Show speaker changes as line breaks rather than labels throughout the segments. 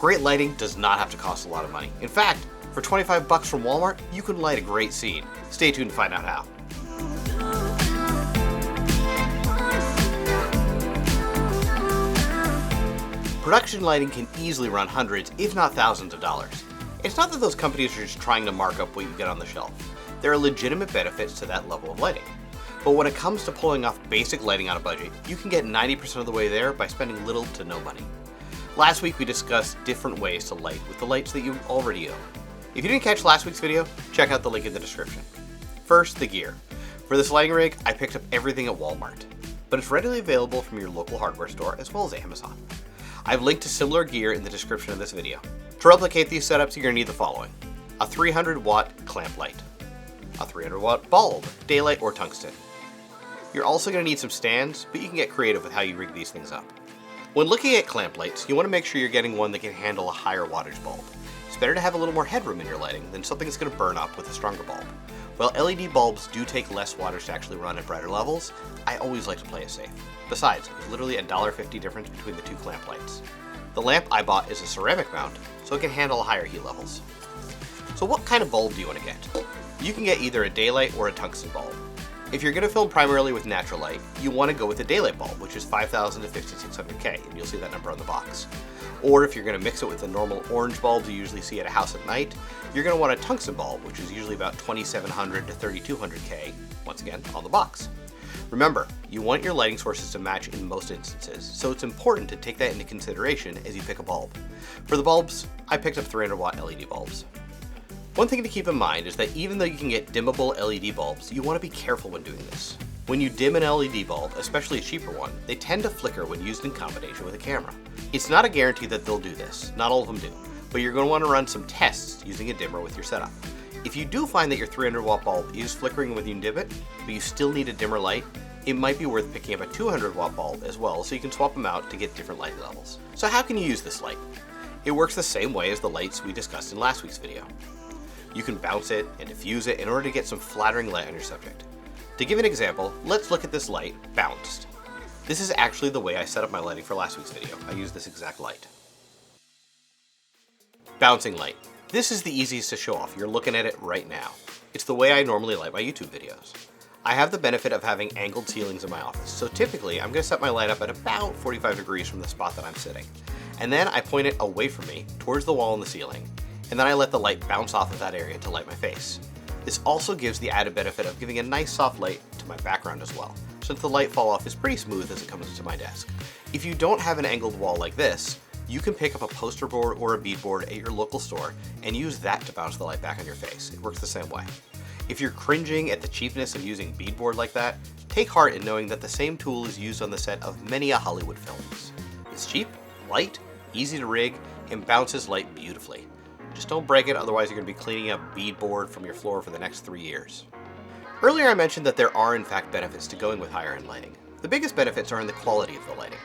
Great lighting does not have to cost a lot of money. In fact, for 25 bucks from Walmart, you can light a great scene. Stay tuned to find out how. Production lighting can easily run hundreds, if not thousands of dollars. It's not that those companies are just trying to mark up what you get on the shelf. There are legitimate benefits to that level of lighting. But when it comes to pulling off basic lighting on a budget, you can get 90% of the way there by spending little to no money. Last week we discussed different ways to light with the lights that you already own. If you didn't catch last week's video, check out the link in the description. First, the gear. For this lighting rig, I picked up everything at Walmart, but it's readily available from your local hardware store as well as Amazon. I've linked to similar gear in the description of this video. To replicate these setups, you're going to need the following: a 300-watt clamp light, a 300-watt bulb, daylight or tungsten. You're also going to need some stands, but you can get creative with how you rig these things up. When looking at clamp lights, you want to make sure you're getting one that can handle a higher wattage bulb. It's better to have a little more headroom in your lighting than something that's going to burn up with a stronger bulb. While LED bulbs do take less wattage to actually run at brighter levels, I always like to play it safe. Besides, there's literally a $1.50 difference between the two clamp lights. The lamp I bought is a ceramic mount, so it can handle higher heat levels. So what kind of bulb do you want to get? You can get either a daylight or a tungsten bulb. If you're going to film primarily with natural light, you want to go with a daylight bulb, which is 5,000 to 5,600K, and you'll see that number on the box. Or if you're going to mix it with the normal orange bulbs you usually see at a house at night, you're going to want a tungsten bulb, which is usually about 2,700 to 3,200K, once again, on the box. Remember, you want your lighting sources to match in most instances, so it's important to take that into consideration as you pick a bulb. For the bulbs, I picked up 300-watt LED bulbs. One thing to keep in mind is that even though you can get dimmable LED bulbs, you want to be careful when doing this. When you dim an LED bulb, especially a cheaper one, they tend to flicker when used in combination with a camera. It's not a guarantee that they'll do this, not all of them do, but you're going to want to run some tests using a dimmer with your setup. If you do find that your 300-watt bulb is flickering when you dim it, but you still need a dimmer light, it might be worth picking up a 200-watt bulb as well, so you can swap them out to get different light levels. So how can you use this light? It works the same way as the lights we discussed in last week's video. You can bounce it and diffuse it in order to get some flattering light on your subject. To give an example, let's look at this light bounced. This is actually the way I set up my lighting for last week's video. I used this exact light. Bouncing light. This is the easiest to show off. You're looking at it right now. It's the way I normally light my YouTube videos. I have the benefit of having angled ceilings in my office, so typically I'm going to set my light up at about 45 degrees from the spot that I'm sitting. And then I point it away from me, towards the wall and the ceiling, and then I let the light bounce off of that area to light my face. This also gives the added benefit of giving a nice soft light to my background as well, since the light fall off is pretty smooth as it comes to my desk. If you don't have an angled wall like this, you can pick up a poster board or a beadboard at your local store and use that to bounce the light back on your face. It works the same way. If you're cringing at the cheapness of using beadboard like that, take heart in knowing that the same tool is used on the set of many a Hollywood films. It's cheap, light, easy to rig, and bounces light beautifully. Just don't break it, otherwise you're going to be cleaning up beadboard from your floor for the next 3 years. Earlier I mentioned that there are in fact benefits to going with higher end lighting. The biggest benefits are in the quality of the lighting.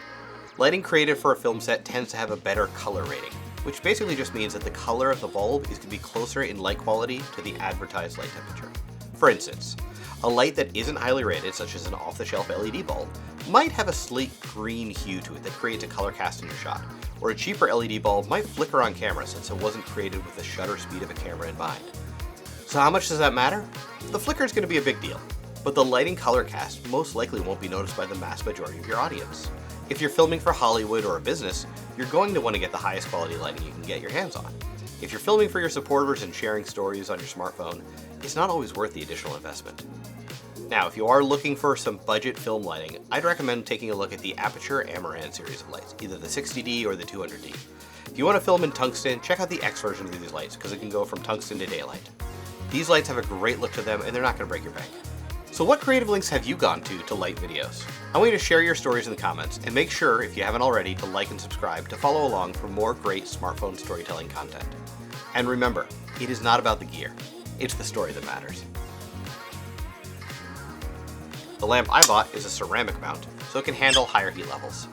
Lighting created for a film set tends to have a better color rating, which basically just means that the color of the bulb is going to be closer in light quality to the advertised light temperature. For instance, a light that isn't highly rated, such as an off-the-shelf LED bulb, might have a slate green hue to it that creates a color cast in your shot, or a cheaper LED bulb might flicker on camera since it wasn't created with the shutter speed of a camera in mind. So how much does that matter? The flicker is going to be a big deal, but the lighting color cast most likely won't be noticed by the mass majority of your audience. If you're filming for Hollywood or a business, you're going to want to get the highest quality lighting you can get your hands on. If you're filming for your supporters and sharing stories on your smartphone, it's not always worth the additional investment. Now, if you are looking for some budget film lighting, I'd recommend taking a look at the Aperture Amaran series of lights, either the 60D or the 200D. If you want to film in tungsten, check out the X version of these lights because it can go from tungsten to daylight. These lights have a great look to them and they're not going to break your bank. So what creative links have you gone to light videos? I want you to share your stories in the comments and make sure, if you haven't already, to like and subscribe to follow along for more great smartphone storytelling content. And remember, it is not about the gear, it's the story that matters. The lamp I bought is a ceramic mount, so it can handle higher heat levels.